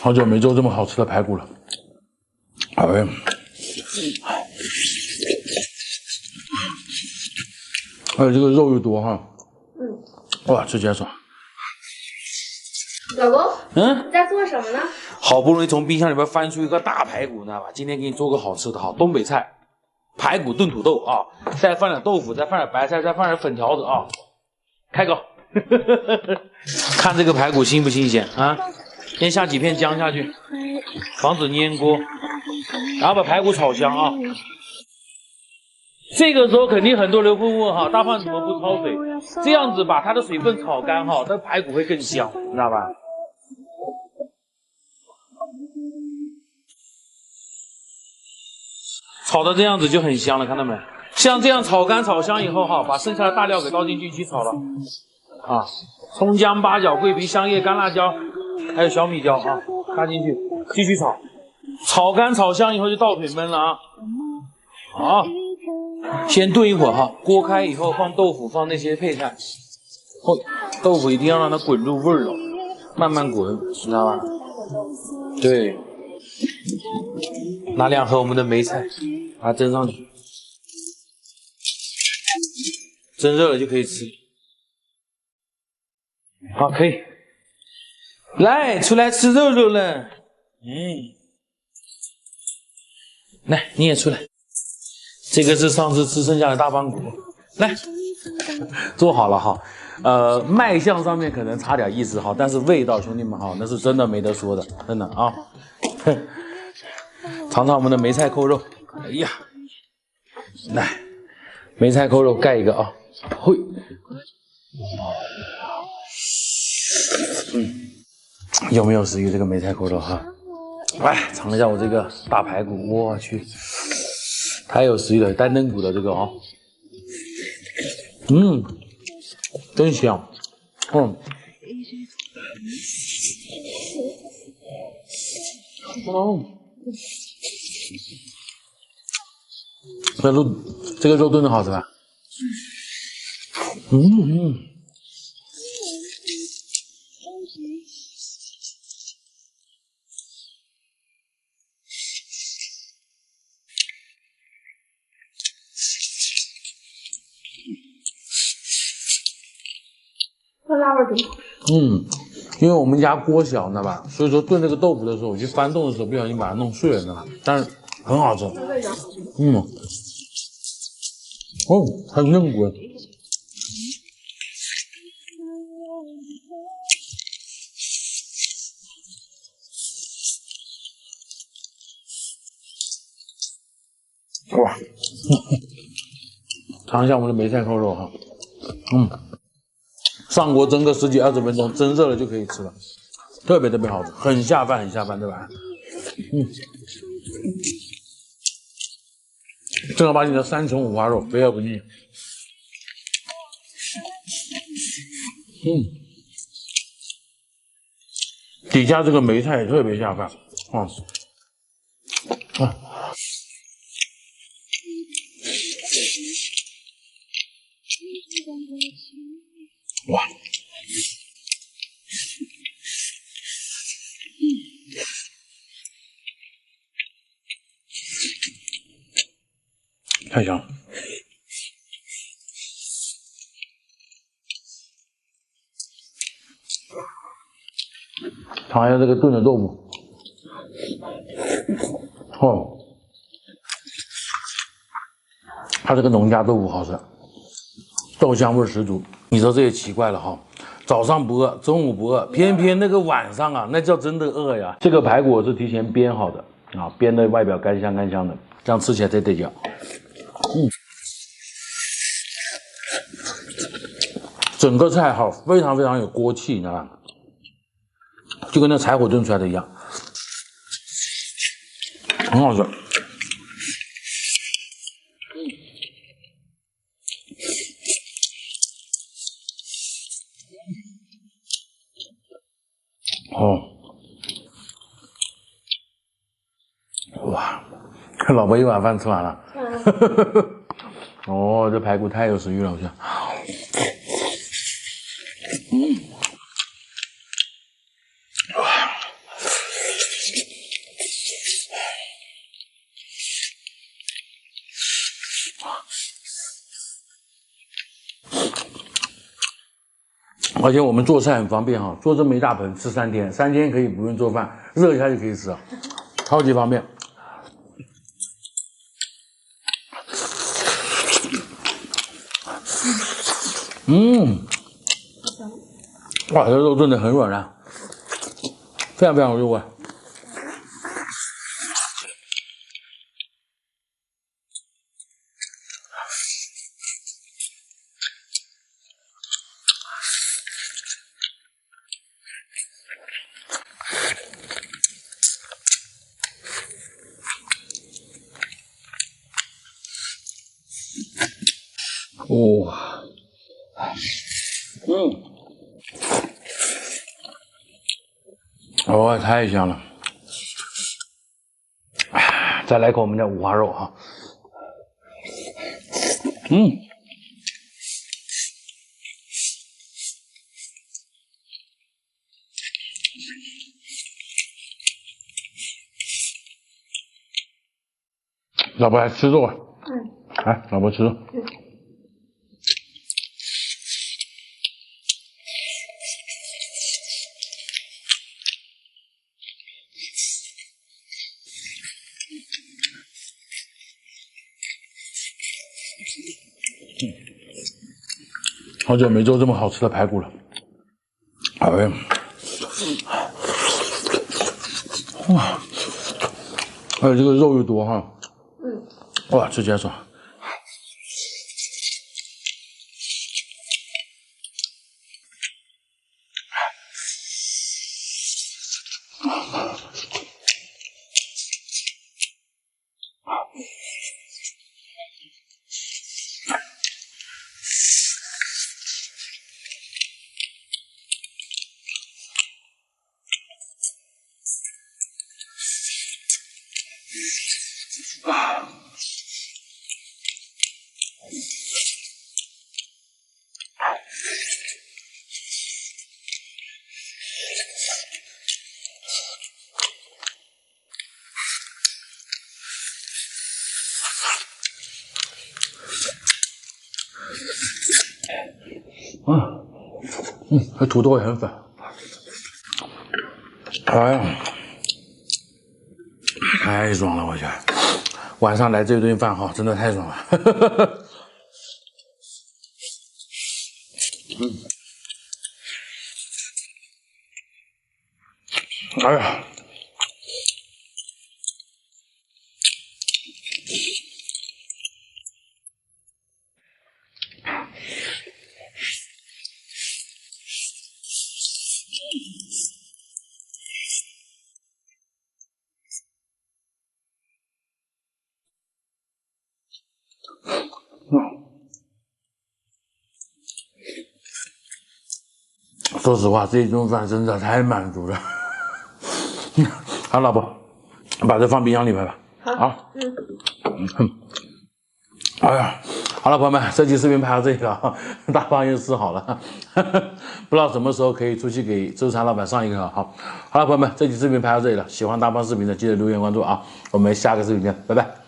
好久没做这么好吃的排骨了。哎呀，而且这个肉又多哈。哇，吃起来爽。老公，你在做什么呢？好不容易从冰箱里边翻出一个大排骨，你知道吧？今天给你做个好吃的哈，东北菜，排骨炖土豆啊，再放点豆腐，再放点白菜，再放点粉条子啊，开搞！看这个排骨新不新鲜啊？先下几片姜下去，防止粘锅，然后把排骨炒香啊。这个时候肯定很多人会问哈，大胖怎么不焯水？这样子把它的水分炒干哈，它排骨会更香，你知道吧？炒的这样子就很香了，看到没？像这样炒干炒香以后哈，把剩下的大料给倒进去一起炒了啊，葱姜八角桂皮香叶干辣椒，还有小米椒啊，加进去继续炒，炒干炒香以后就倒水焖了啊。好，先炖一会儿哈，锅开以后放豆腐，放那些配菜。豆腐一定要让它滚入味儿哦，慢慢滚，知道吧？对。拿2盒我们的梅菜，把它蒸上去，蒸热了就可以吃。好，可以。来，出来吃肉肉了。来，你也出来。这个是上次吃剩下的大棒骨，来，做好了哈。卖相上面可能差点意思哈，但是味道兄弟们哈，那是真的没得说的，真的啊。尝尝我们的梅菜扣肉，哎呀，来，梅菜扣肉盖一个啊，嘿，有没有食欲这个梅菜扣肉哈？来，尝一下我这个大排骨，我去，太有食欲了，单灯骨的这个啊，真香，这个肉炖的好吃吧？这辣味挺好。因为我们家锅小，你知道吧？所以说炖这个豆腐的时候，我去翻动的时候不小心把它弄碎了，你知道吧？但是很好吃。味道好。很嫩骨。哇，尝一下我们的梅菜扣肉哈，上锅蒸个10几20分钟，蒸热了就可以吃了，特别好吃，很下饭，对吧？正儿八经的3层五花肉，肥而不腻。底下这个梅菜也特别下饭，哇，太香了。尝一下这个炖的豆腐，它这个农家豆腐好吃，豆香味十足。你说这也奇怪了哈，早上不饿，中午不饿，偏偏那个晚上啊，那叫真的饿呀。这个排骨我是提前煸好的啊，煸的外表干香的，这样吃起来才得劲。整个菜哈非常有锅气，你知道吧？就跟那柴火炖出来的一样，很好吃。哇，老婆一碗饭吃完了。这排骨太有食欲了，我觉得。而且我们做菜很方便哈，做这么一大盆吃3天，3天可以不用做饭，热一下就可以吃，超级方便。哇，这肉炖的很软烂，非常非常入味。哇，哇，太香了！再来口我们的五花肉哈，老婆来吃肉啊？来，老婆吃肉。好久没做这么好吃的排骨了。哎呀，哇，而且这个肉又多哈。哇，吃起来爽。这土豆也很粉。哎呀，太爽了！我去，晚上来这顿饭哈，真的太爽了。哎呀，说实话，这一顿饭真的太满足了。好，老婆，把这放冰箱里边吧。好。哎呀，好了，朋友们，这期视频拍到这里了，大胖又吃好了，不知道什么时候可以出去给周餐老板上一个好了，朋友们，这期视频拍到这里了，喜欢大胖视频的记得留言关注啊，我们下个视频见，拜拜。